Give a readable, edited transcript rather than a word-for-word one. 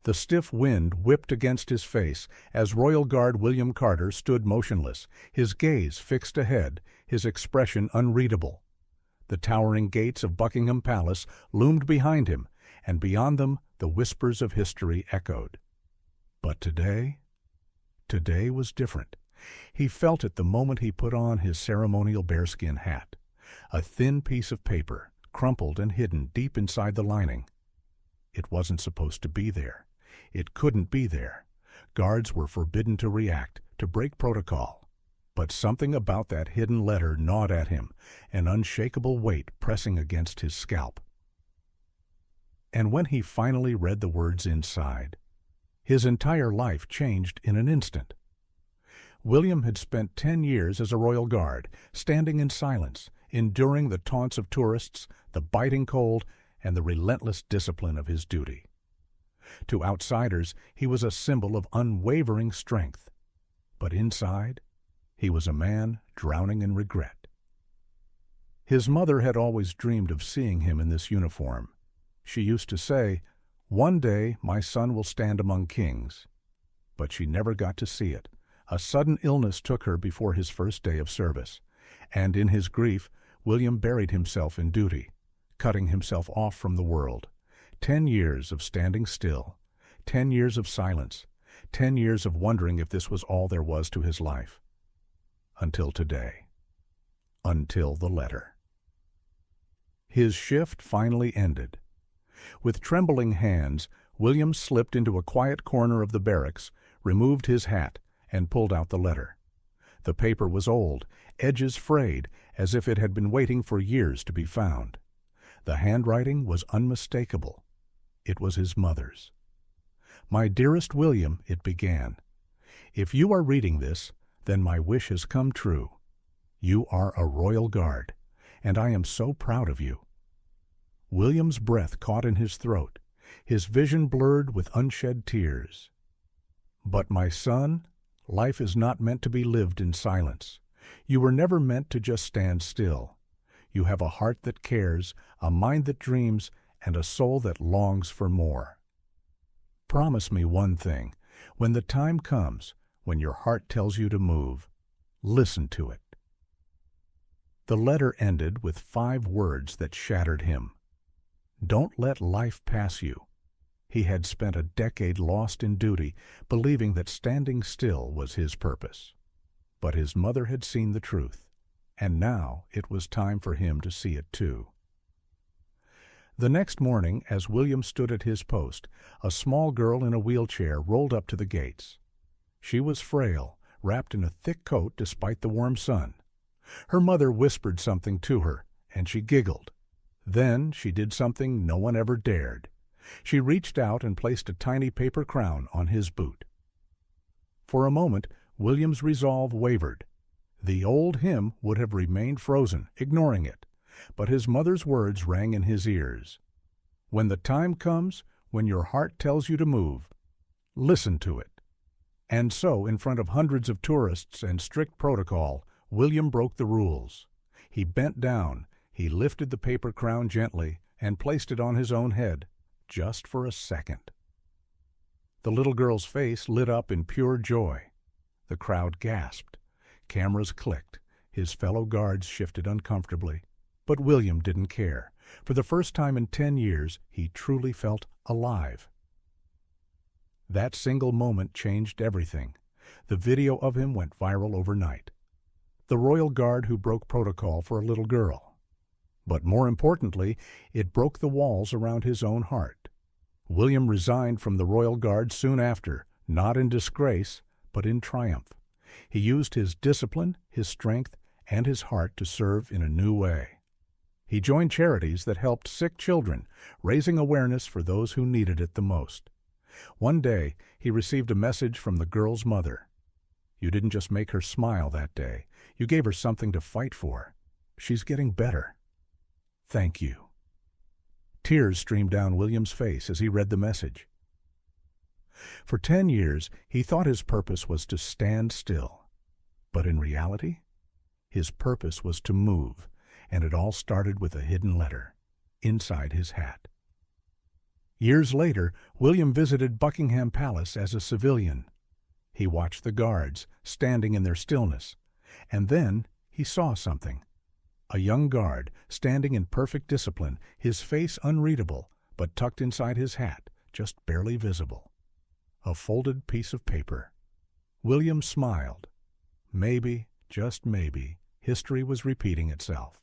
The stiff wind whipped against his face as Royal Guard William Carter stood motionless, his gaze fixed ahead, his expression unreadable. The towering gates of Buckingham Palace loomed behind him, and beyond them the whispers of history echoed. But today was different. He felt it the moment he put on his ceremonial bearskin hat, a thin piece of paper, crumpled and hidden deep inside the lining. It wasn't supposed to be there. It couldn't be there. Guards were forbidden to react, to break protocol. But something about that hidden letter gnawed at him, an unshakable weight pressing against his scalp. And when he finally read the words inside, his entire life changed in an instant. William had spent 10 years as a Royal Guard, standing in silence, enduring the taunts of tourists, the biting cold, and the relentless discipline of his duty. To outsiders, he was a symbol of unwavering strength. But inside, he was a man drowning in regret. His mother had always dreamed of seeing him in this uniform. She used to say, "One day my son will stand among kings." But she never got to see it. A sudden illness took her before his first day of service, and in his grief, William buried himself in duty, cutting himself off from the world. 10 years of standing still, 10 years of silence, 10 years of wondering if this was all there was to his life. Until today. Until the letter. His shift finally ended. With trembling hands, William slipped into a quiet corner of the barracks, removed his hat, and pulled out the letter. The paper was old, edges frayed, as if it had been waiting for years to be found. The handwriting was unmistakable. It was his mother's. "My dearest William," it began, "if you are reading this, then my wish has come true. You are a Royal Guard, and I am so proud of you." William's breath caught in his throat, his vision blurred with unshed tears. "But my son, life is not meant to be lived in silence. You were never meant to just stand still. You have a heart that cares, a mind that dreams, and a soul that longs for more. Promise me one thing. When the time comes, when your heart tells you to move, listen to it." The letter ended with 5 words that shattered him. Don't let life pass you. He had spent a decade lost in duty, believing that standing still was his purpose. But his mother had seen the truth, and now it was time for him to see it too. The next morning, as William stood at his post, a small girl in a wheelchair rolled up to the gates. She was frail, wrapped in a thick coat despite the warm sun. Her mother whispered something to her, and she giggled. Then she did something no one ever dared. She reached out and placed a tiny paper crown on his boot. For a moment, William's resolve wavered. The old hymn would have remained frozen, ignoring it, but his mother's words rang in his ears. "When the time comes, when your heart tells you to move, listen to it." And so, in front of hundreds of tourists and strict protocol, William broke the rules. He bent down, he lifted the paper crown gently, and placed it on his own head, just for a second. The little girl's face lit up in pure joy. The crowd gasped. Cameras clicked. His fellow guards shifted uncomfortably. But William didn't care. For the first time in 10 years, he truly felt alive. That single moment changed everything. The video of him went viral overnight. The Royal Guard who broke protocol for a little girl. But more importantly, it broke the walls around his own heart. William resigned from the Royal Guard soon after, not in disgrace, but in triumph. He used his discipline, his strength, and his heart to serve in a new way. He joined charities that helped sick children, raising awareness for those who needed it the most. One day, he received a message from the girl's mother. "You didn't just make her smile that day. You gave her something to fight for. She's getting better. Thank you." Tears streamed down William's face as he read the message. For 10 years, he thought his purpose was to stand still. But in reality, his purpose was to move, and it all started with a hidden letter inside his hat. Years later, William visited Buckingham Palace as a civilian. He watched the guards, standing in their stillness, and then he saw something. A young guard, standing in perfect discipline, his face unreadable, but tucked inside his hat, just barely visible. A folded piece of paper. William smiled. Maybe, just maybe, history was repeating itself.